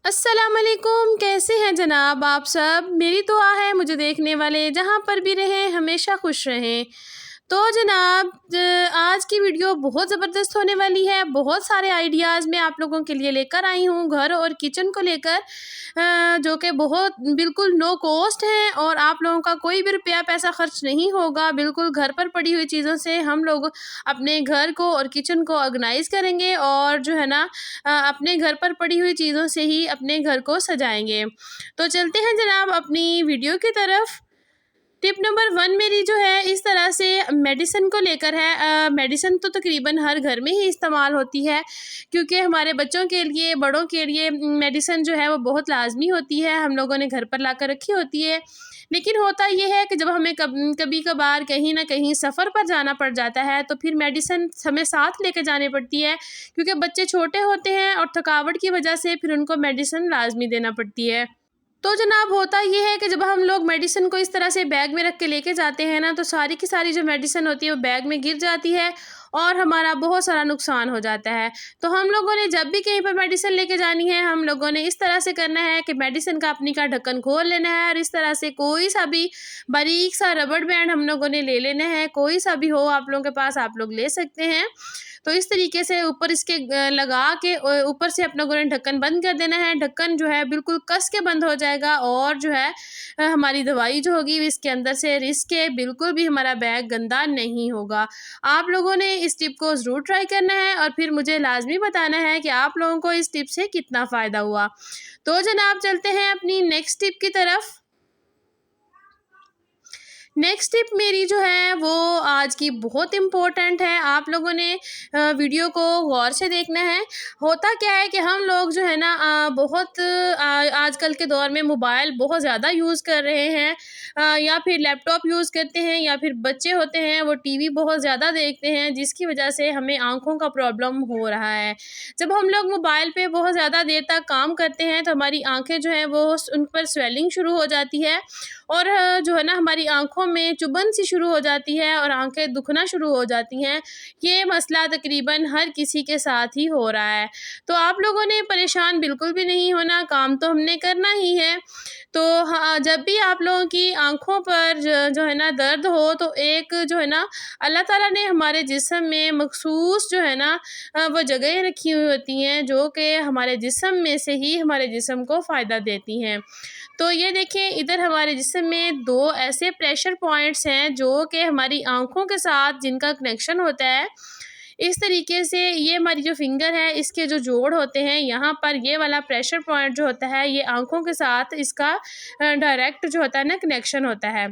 अस्सलामुअलैकुम, कैसे हैं जनाब आप सब। मेरी दुआ है मुझे देखने वाले जहाँ पर भी रहें हमेशा खुश रहें। तो जनाब आज की वीडियो बहुत ज़बरदस्त होने वाली है। बहुत सारे आइडियाज़ मैं आप लोगों के लिए लेकर आई हूँ घर और किचन को लेकर, जो कि बहुत बिल्कुल नो कॉस्ट हैं और आप लोगों का कोई भी रुपया पैसा खर्च नहीं होगा। बिल्कुल घर पर पड़ी हुई चीज़ों से हम लोग अपने घर को और किचन को ऑर्गेनाइज़ करेंगे और जो है ना अपने घर पर पड़ी हुई चीज़ों से ही अपने घर को सजाएंगे। तो चलते हैं जनाब अपनी वीडियो की तरफ। टिप नंबर 1 मेरी जो है इस तरह से मेडिसिन को लेकर है। मेडिसिन तो तकरीबन हर घर में ही इस्तेमाल होती है, क्योंकि हमारे बच्चों के लिए, बड़ों के लिए मेडिसिन जो है वो बहुत लाजमी होती है। हम लोगों ने घर पर ला कर रखी होती है। लेकिन होता ये है कि जब हमें कभी कभार कहीं ना कहीं सफ़र पर जाना पड़ जाता है तो फिर मेडिसिन हमें साथ लेके जानी पड़ती है, क्योंकि बच्चे छोटे होते हैं और थकावट की वजह से फिर उनको मेडिसिन लाजमी देना पड़ती है। तो जनाब होता ये है कि जब हम लोग मेडिसिन को इस तरह से बैग में रख के लेके जाते हैं ना, तो सारी की सारी जो मेडिसिन होती है वो बैग में गिर जाती है और हमारा बहुत सारा नुकसान हो जाता है। तो हम लोगों ने जब भी कहीं पर मेडिसिन लेके जानी है, हम लोगों ने इस तरह से करना है कि मेडिसिन का अपनी का ढक्कन खोल लेना है और इस तरह से कोई सा भी बारीक सा रबड़ बैंड हम लोगों ने ले लेना है। कोई सा भी हो आप लोगों के पास, आप लोग ले सकते हैं। तो इस तरीके से ऊपर इसके लगा के ऊपर से अपना गोलन ढक्कन बंद कर देना है। ढक्कन जो है बिल्कुल कस के बंद हो जाएगा और जो है हमारी दवाई जो होगी इसके अंदर से रिस के बिल्कुल भी हमारा बैग गंदा नहीं होगा। आप लोगों ने इस टिप को ज़रूर ट्राई करना है और फिर मुझे लाजमी बताना है कि आप लोगों को इस टिप से कितना फ़ायदा हुआ। तो जनाब चलते हैं अपनी नेक्स्ट टिप की तरफ। नेक्स्ट टिप मेरी जो है वो आज की बहुत इम्पोर्टेंट है। आप लोगों ने वीडियो को गौर से देखना है। होता क्या है कि हम लोग जो है ना बहुत आजकल के दौर में मोबाइल बहुत ज़्यादा यूज़ कर रहे हैं, या फिर लैपटॉप यूज़ करते हैं, या फिर बच्चे होते हैं वो टीवी बहुत ज़्यादा देखते हैं, जिसकी वजह से हमें आँखों का प्रॉब्लम हो रहा है। जब हम लोग मोबाइल पे बहुत ज़्यादा देर तक काम करते हैं तो हमारी आँखें जो हैं वो उन पर स्वेलिंग शुरू हो जाती है और जो है ना हमारी आँखों में चुभन सी शुरू हो जाती है और आँखें दुखना शुरू हो जाती हैं। ये मसला तकरीबन हर किसी के साथ ही हो रहा है। तो आप लोगों ने परेशान बिल्कुल भी नहीं होना, काम तो हमने करना ही है। तो हाँ, जब भी आप लोगों की आँखों पर जो है ना दर्द हो तो एक जो है ना अल्लाह ताला ने हमारे जिस्म में मखसूस जो है ना वो जगह रखी हुई होती हैं, जो कि हमारे जिस्म में से ही हमारे जिस्म को फ़ायदा देती हैं। तो ये देखिए इधर हमारे जिस्म में 2 ऐसे प्रेशर पॉइंट्स हैं जो कि हमारी आँखों के साथ जिनका कनेक्शन होता है। इस तरीके से ये हमारी जो फिंगर है इसके जो जोड़ होते हैं, यहाँ पर ये वाला प्रेशर पॉइंट जो होता है ये आँखों के साथ इसका डायरेक्ट जो होता है ना कनेक्शन होता है।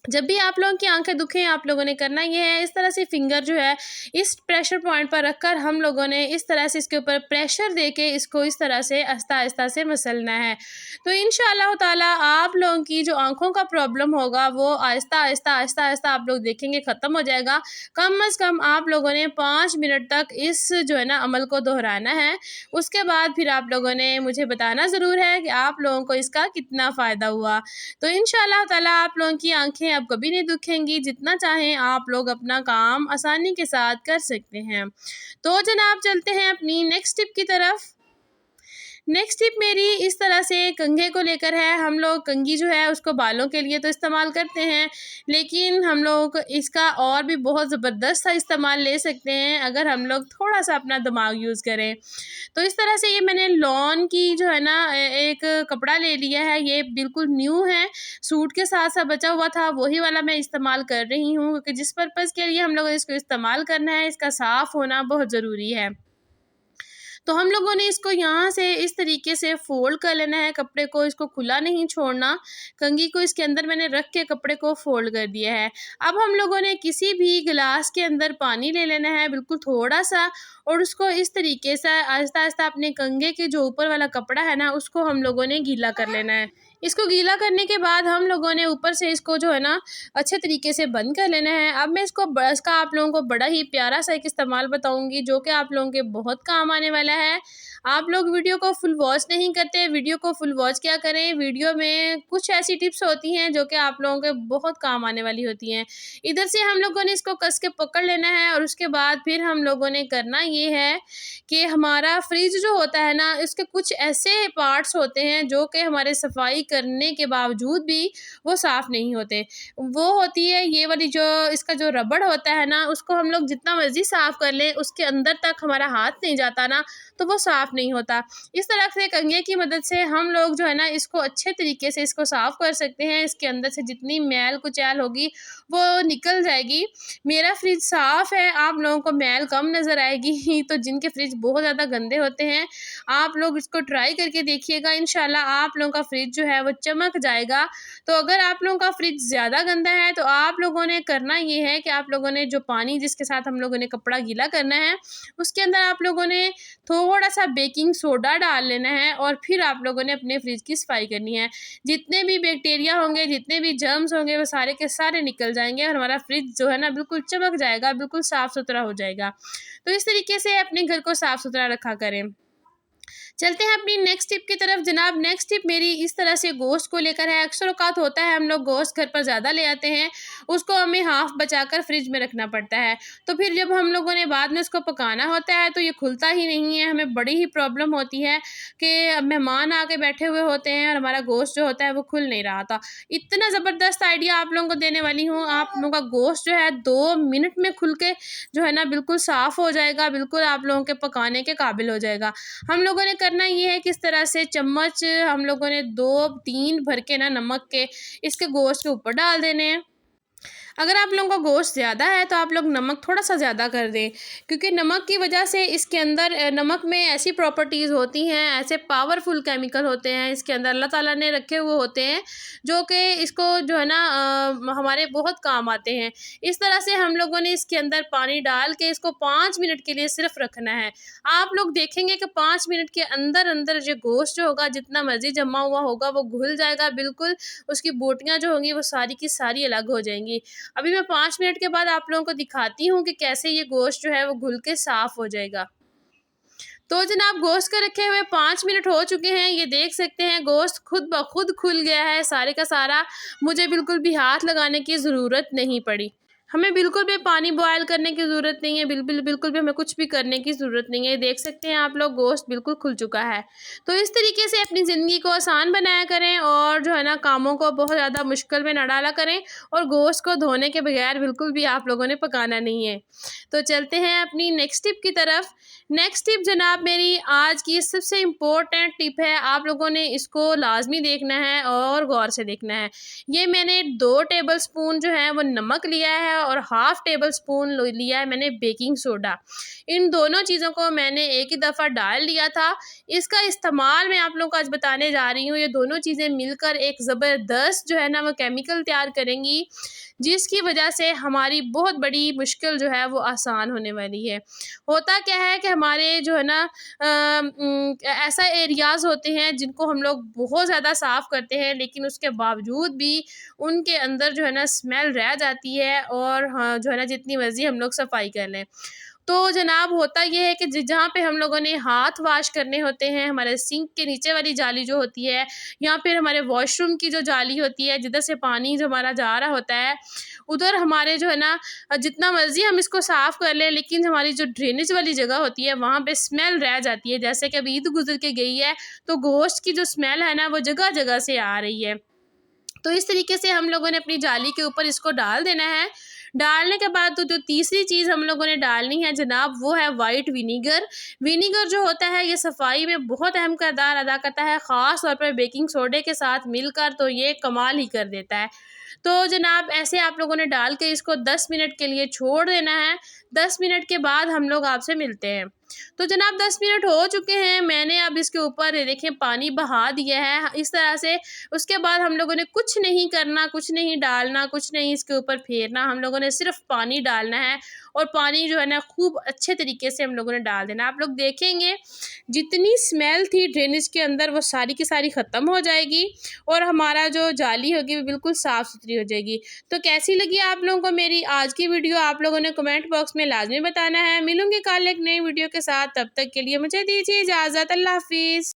जब भी आप लोगों की आंखें दुखें आप लोगों ने करना ये है, इस तरह से फिंगर जो है इस प्रेशर पॉइंट पर रखकर हम लोगों ने इस तरह से इसके ऊपर प्रेशर देके इसको इस तरह से आहिस्ता आहिस्ता से मसलना है। तो इंशाअल्लाह ताला आप लोगों की जो आंखों का प्रॉब्लम होगा वो आहिस्ता आहिस्ता आहिस्ता आहिस्ता आप लोग देखेंगे ख़त्म हो जाएगा। कम अज़ कम आप लोगों ने 5 मिनट तक इस जो है ना अमल को दोहराना है। उसके बाद फिर आप लोगों ने मुझे बताना ज़रूर है कि आप लोगों को इसका कितना फ़ायदा हुआ। तो इंशाअल्लाह ताला आप लोगों की आंखें अब कभी नहीं दुखेंगी, जितना चाहें आप लोग अपना काम आसानी के साथ कर सकते हैं। तो जनाब चलते हैं अपनी नेक्स्ट टिप की तरफ। नेक्स्ट टिप मेरी इस तरह से कंघे को लेकर है। हम लोग कंघी जो है उसको बालों के लिए तो इस्तेमाल करते हैं, लेकिन हम लोग इसका और भी बहुत ज़बरदस्त सा इस्तेमाल ले सकते हैं अगर हम लोग थोड़ा सा अपना दिमाग यूज़ करें। तो इस तरह से ये मैंने लॉन की जो है ना एक कपड़ा ले लिया है, ये बिल्कुल न्यू है, सूट के साथ सा बचा हुआ था, वही वाला मैं इस्तेमाल कर रही हूँ, क्योंकि जिस पर्पज़ के लिए हम लोग इसको इस्तेमाल करना है इसका साफ़ होना बहुत ज़रूरी है। तो हम लोगों ने इसको यहाँ से इस तरीके से फ़ोल्ड कर लेना है कपड़े को, इसको खुला नहीं छोड़ना। कंघी को इसके अंदर मैंने रख के कपड़े को फ़ोल्ड कर दिया है। अब हम लोगों ने किसी भी गिलास के अंदर पानी ले लेना है बिल्कुल थोड़ा-सा, और उसको इस तरीके से आहिस्ता-आहिस्ता अपने कंघे के जो ऊपर वाला कपड़ा है ना उसको हम लोगों ने गीला कर लेना है। इसको गीला करने के बाद हम लोगों ने ऊपर से इसको जो है ना अच्छे तरीके से बंद कर लेना है। अब मैं इसका आप लोगों को बड़ा ही प्यारा सा एक इस्तेमाल बताऊँगी जो कि आप लोगों के बहुत काम आने वाला है। आप लोग वीडियो को फुल वॉच नहीं करते। वीडियो को फुल वॉच क्या करें, वीडियो में कुछ ऐसी टिप्स होती हैं जो कि आप लोगों के बहुत काम आने वाली होती हैं। इधर से हम लोगों ने इसको कस के पकड़ लेना है और उसके बाद फिर हम लोगों ने करना ये है कि हमारा फ्रिज जो होता है ना, इसके कुछ ऐसे पार्ट्स होते हैं जो कि हमारे सफाई करने के बावजूद भी वो साफ़ नहीं होते। वो होती है ये वाली जो इसका जो रबड़ होता है ना, उसको हम लोग जितना मर्ज़ी साफ़ कर लें, उसके अंदर तक हमारा हाथ नहीं जाता ना, तो वो साफ़ नहीं होता। इस तरह से कंघे की मदद से हम लोग जो है ना, इसको अच्छे तरीके से इसको साफ़ कर सकते हैं। इसके अंदर से जितनी मैल कुचैल होगी वो निकल जाएगी। मेरा फ्रिज साफ़ है, आप लोगों को मैल कम नज़र आएगी। तो जिनके फ्रिज बहुत ज़्यादा गंदे होते हैं, आप लोग इसको ट्राई करके देखिएगा, इंशाल्लाह आप लोगों का फ्रिज जो है वो चमक जाएगा। तो अगर आप लोगों का फ्रिज ज़्यादा गंदा है तो आप लोगों ने करना ये है कि आप लोगों ने जो पानी जिसके साथ हम लोगों ने कपड़ा गीला करना है, उसके अंदर आप लोगों ने थोड़ा सा बेकिंग सोडा डाल लेना है और फिर आप लोगों ने अपने फ्रिज की सफाई करनी है। जितने भी बैक्टीरिया होंगे, जितने भी जर्म्स होंगे, वो सारे के सारे निकल जाएंगे और हमारा फ्रिज जो है ना बिल्कुल चमक जाएगा, बिल्कुल साफ़ सुथरा हो जाएगा। तो इस तरीके से अपने घर को साफ़ सुथरा रखा करें। चलते हैं अपनी नेक्स्ट टिप की तरफ जनाब। नेक्स्ट टिप मेरी इस तरह से गोश्त को लेकर है। अक्सर औक़ात होता है हम लोग गोश्त घर पर ज़्यादा ले आते हैं, उसको हमें हाफ़ बचाकर फ्रिज में रखना पड़ता है। तो फिर जब हम लोगों ने बाद में उसको पकाना होता है तो ये खुलता ही नहीं है। हमें बड़ी ही प्रॉब्लम होती है कि मेहमान आके बैठे हुए होते हैं और हमारा गोश्त जो होता है वो खुल नहीं रहा था। इतना ज़बरदस्त आइडिया आप लोगों को देने वाली हूँ। आप लोगों का गोश्त जो है 2 मिनट में खुल के जो है ना बिल्कुल साफ़ हो जाएगा, बिल्कुल आप लोगों के पकाने के काबिल हो जाएगा। हम लोगों ने करना ये है, किस तरह से चम्मच हम लोगों ने 2-3 भर के ना नमक के इसके गोश्त के ऊपर डाल देने हैं। अगर आप लोगों का गोश्त ज़्यादा है तो आप लोग नमक थोड़ा सा ज़्यादा कर दें, क्योंकि नमक की वजह से इसके अंदर नमक में ऐसी प्रॉपर्टीज़ होती हैं, ऐसे पावरफुल केमिकल होते हैं इसके अंदर अल्लाह ताला ने रखे हुए होते हैं जो कि इसको जो है ना हमारे बहुत काम आते हैं। इस तरह से हम लोगों ने इसके अंदर पानी डाल के इसको 5 मिनट के लिए सिर्फ रखना है। आप लोग देखेंगे कि 5 मिनट के अंदर अंदर जो गोश्त जो होगा जितना मर्जी जमा हुआ होगा वो घुल जाएगा, बिल्कुल उसकी बोटियाँ जो होंगी वो सारी की सारी अलग हो जाएंगी। अभी मैं 5 मिनट के बाद आप लोगों को दिखाती हूँ कि कैसे ये गोश्त जो है वो घुल के साफ़ हो जाएगा। तो जनाब गोश्त को रखे हुए 5 मिनट हो चुके हैं। ये देख सकते हैं गोश्त खुद ब खुद खुल गया है सारे का सारा। मुझे बिल्कुल भी हाथ लगाने की ज़रूरत नहीं पड़ी। हमें बिल्कुल भी पानी बॉयल करने की ज़रूरत नहीं है, बिल्कुल भी हमें कुछ भी करने की ज़रूरत नहीं है। देख सकते हैं आप लोग गोश्त बिल्कुल खुल चुका है। तो इस तरीके से अपनी ज़िंदगी को आसान बनाया करें और जो है ना कामों को बहुत ज़्यादा मुश्किल में ना डाला करें और गोश्त को धोने के बगैर बिल्कुल भी आप लोगों ने पकाना नहीं है। तो चलते हैं अपनी नेक्स्ट टिप की तरफ। नेक्स्ट टिप जनाब मेरी आज की सबसे इम्पोर्टेंट टिप है, आप लोगों ने इसको लाजमी देखना है और गौर से देखना है। ये मैंने 2 टेबल स्पून जो है वो नमक लिया है और हाफ़ टेबल स्पून लिया है मैंने बेकिंग सोडा। इन दोनों चीज़ों को मैंने एक ही दफ़ा डाल लिया था। इसका इस्तेमाल मैं आप लोगों को आज बताने जा रही हूँ। ये दोनों चीज़ें मिलकर एक ज़बरदस्त जो है ना वो केमिकल तैयार करेंगी, जिसकी वजह से हमारी बहुत बड़ी मुश्किल जो है वो आसान होने वाली है। होता क्या है कि हमारे जो है ना ऐसा एरियाज़ होते हैं जिनको हम लोग बहुत ज़्यादा साफ़ करते हैं, लेकिन उसके बावजूद भी उनके अंदर जो है ना स्मेल रह जाती है और हाँ, जो है ना जितनी मर्ज़ी हम लोग सफाई कर लें। तो जनाब होता ये है कि जहाँ पे हम लोगों ने हाथ वॉश करने होते हैं, हमारे सिंक के नीचे वाली जाली जो होती है या फिर हमारे वॉशरूम की जो जाली होती है जिधर से पानी जो हमारा जा रहा होता है, उधर हमारे जो है ना जितना मर्ज़ी हम इसको साफ़ कर लें, लेकिन हमारी जो ड्रेनेज वाली जगह होती है वहाँ पे स्मेल रह जाती है। जैसे कि अभी ईद गुज़र के गई है तो गोश्त की जो स्मेल है ना वो जगह जगह से आ रही है। तो इस तरीके से हम लोगों ने अपनी जाली के ऊपर इसको डाल देना है। डालने के बाद तो जो तीसरी चीज़ हम लोगों ने डालनी है जनाब वो है वाइट विनीगर। विनीगर जो होता है ये सफाई में बहुत अहम किरदार अदा करता है, ख़ास तौर पर बेकिंग सोडे के साथ मिलकर तो ये कमाल ही कर देता है। तो जनाब ऐसे आप लोगों ने डाल के इसको 10 मिनट के लिए छोड़ देना है। 10 मिनट के बाद हम लोग आपसे मिलते हैं। तो जनाब 10 मिनट हो चुके हैं, मैंने अब इसके ऊपर ये देखें पानी बहा दिया है इस तरह से। उसके बाद हम लोगों ने कुछ नहीं करना, कुछ नहीं डालना, कुछ नहीं इसके ऊपर फेरना, हम लोगों ने सिर्फ पानी डालना है और पानी जो है ना खूब अच्छे तरीके से हम लोगों ने डाल देना। आप लोग देखेंगे जितनी स्मेल थी ड्रेनेज के अंदर वो सारी की सारी ख़त्म हो जाएगी और हमारा जो जाली होगी वो बिल्कुल साफ़ सुथरी हो जाएगी। तो कैसी लगी आप लोगों को मेरी आज की वीडियो, आप लोगों ने कमेंट बॉक्स में लाजमी बताना है। मिलूंगी कल एक नई वीडियो के के साथ। तब तक के लिए मुझे दीजिए इजाज़त। अल्लाह हाफ़िज़।